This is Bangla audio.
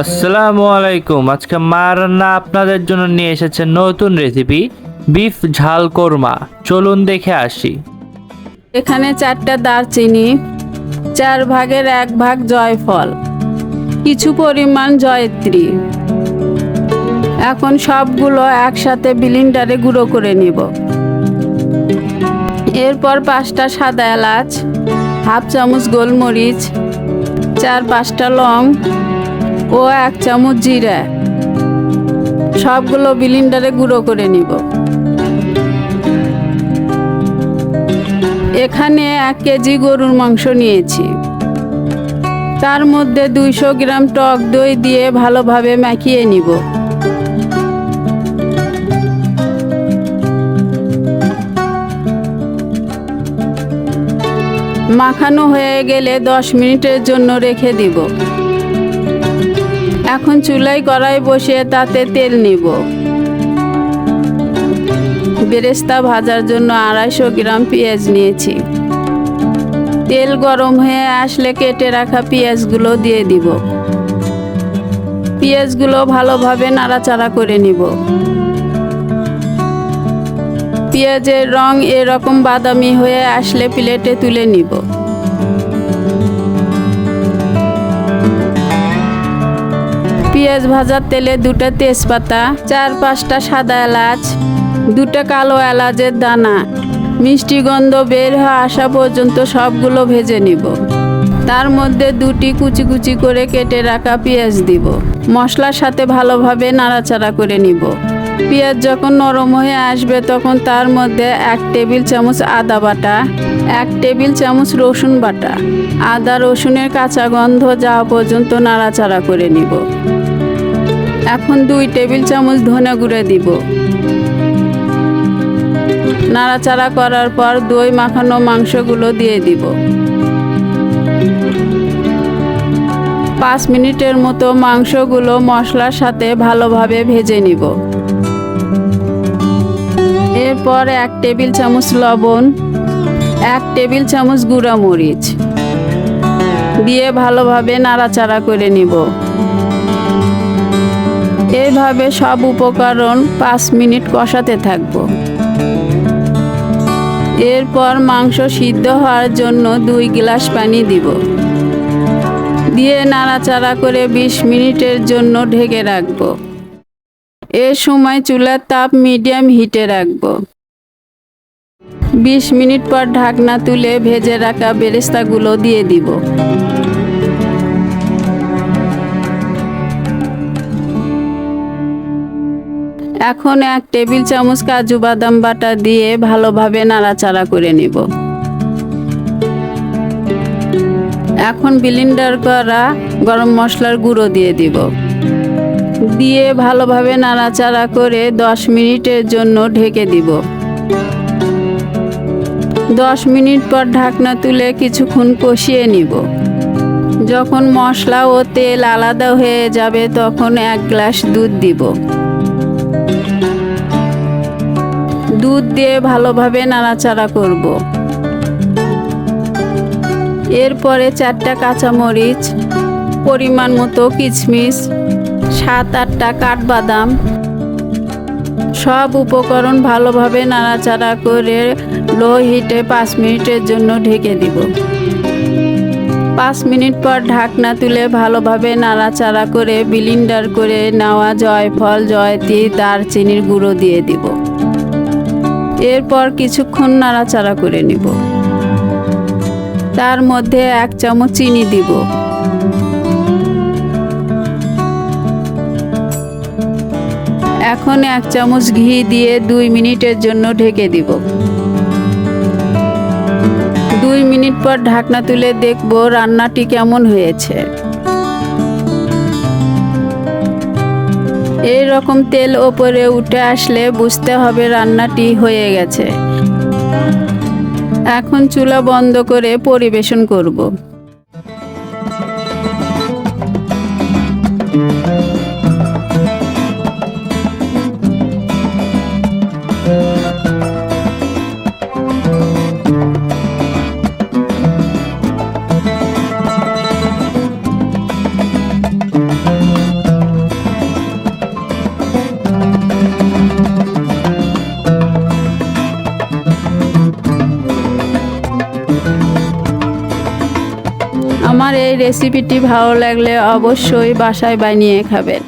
আসসালামু আলাইকুম। আজকে মা রান্না আপনাদের জন্য নিয়ে এসেছে নতুন রেসিপি বিফ ঝাল কোরমা। চলুন দেখে আসি। এখানে 4টা দারচিনি, 4 ভাগের 1 ভাগ জয়ফল, কিছু পরিমাণ জয়ত্রী। এখন সবগুলো একসাথে ব্লেন্ডারে গুঁড়ো করে নিব। এরপর 5টা সাদা এলাচ, হাফ চামচ গোলমরিচ, 4-5টা লং ও 1 চামচ জিরা সবগুলো ব্লেন্ডারে গুঁড়ো করে নিব। এখানে 1 কেজি গরুর মাংস নিয়েছি। তার মধ্যে 200 গ্রাম টক দই দিয়ে ভালোভাবে মাখিয়ে নিব। মাখানো হয়ে গেলে 10 মিনিটের জন্য রেখে দিব। এখন চুলায় কড়াই বসিয়ে তাতে তেল নিব। বেরেস্তা ভাজার জন্য 250 গ্রাম পেঁয়াজ নিয়েছি। তেল গরম হয়ে আসলে কেটে রাখা পেঁয়াজগুলো দিয়ে দিব। পেঁয়াজগুলো ভালোভাবে নাড়াচাড়া করে নিব। পেঁয়াজের রং এরকম বাদামি হয়ে আসলে প্লেটে তুলে নিব। পেঁয়াজ ভাজার তেলে 2টা তেজপাতা, 4-5টা সাদা এলাচ, 2টা কালো এলাচের দানা, মিষ্টি গন্ধ বের হয়ে আসা পর্যন্ত সবগুলো ভেজে নিব। তার মধ্যে 2টি কুচি কুচি করে কেটে রাখা পেঁয়াজ দিব। মশলার সাথে ভালোভাবে নাড়াচাড়া করে নিব। পেঁয়াজ যখন নরম হয়ে আসবে তখন তার মধ্যে 1 টেবিল চামচ আদা বাটা, 1 টেবিল চামচ রসুন বাটা, আদা রসুনের কাঁচা গন্ধ যাওয়া পর্যন্ত নাড়াচাড়া করে নিব। এখন 2 টেবিল চামচ ধনে গুঁড়ো দিব। নাড়াচাড়া করার পর দই মাখানো মাংসগুলো দিয়ে দিব। 5 মিনিটের মতো মাংসগুলো মশলার সাথে ভালোভাবে ভেজে নিব। এরপর 1 টেবিল চামচ লবণ, 1 টেবিল চামচ গুঁড়া মরিচ দিয়ে ভালোভাবে নাড়াচাড়া করে নিব। এইভাবে সব উপকরণ 5 মিনিট কষাতে থাকব। এরপর মাংস সিদ্ধ হওয়ার জন্য 2 গ্লাস পানি দিব। দিয়ে নাড়াচাড়া করে 20 মিনিটের জন্য ঢেকে রাখব। এ সময় চুলার তাপ মিডিয়াম হিটে রাখব। 20 মিনিট পর ঢাকনা তুলে ভেজে রাখা বেরেস্তাগুলো দিয়ে দিব। এখন 1 টেবিল চামচ কাজু বাদাম বাটা দিয়ে ভালোভাবে নাড়াচাড়া করে নিব। এখন ব্লেন্ডার করা গরম মশলার গুঁড়ো দিয়ে দিব। দিয়ে ভালোভাবে নাড়াচাড়া করে 10 মিনিটের জন্য ঢেকে দিব। 10 মিনিট পর ঢাকনা তুলে কিছুক্ষণ কষিয়ে নিব। যখন মশলা ও তেল আলাদা হয়ে যাবে তখন 1 গ্লাস দুধ দিব। দুধ দিয়ে ভালোভাবে নাড়াচাড়া করব। এরপরে 4টা কাঁচামরিচ, পরিমাণ মতো কিশমিশ, 7-8টা কাঠবাদাম সব উপকরণ ভালোভাবে নাড়াচাড়া করে লো হিটে 5 মিনিটের জন্য ঢেকে দিব। 5 মিনিট পর ঢাকনা তুলে ভালোভাবে নাড়াচাড়া করে ব্লেন্ডার করে নেওয়া জয়ফল, জয়ত্রী, দারচিনির গুঁড়ো দিয়ে দিব। এরপর কিছুক্ষণ নাড়াচাড়া করে নিব। তার মধ্যে 1 চামচ চিনি দিব। এখন 1 চামচ ঘি দিয়ে 2 মিনিটের জন্য ঢেকে দিব। 2 মিনিট পর ঢাকনা তুলে দেখব রান্নাটি কেমন হয়েছে। এই রকম তেল ওপরে উঠে আসলে বুঝতে হবে রান্নাটি হয়ে গেছে। এখন চুলা বন্ধ করে পরিবেশন করব। আমার এই রেসিপিটি ভালো লাগলে অবশ্যই বাসায় বানিয়ে খাবেন।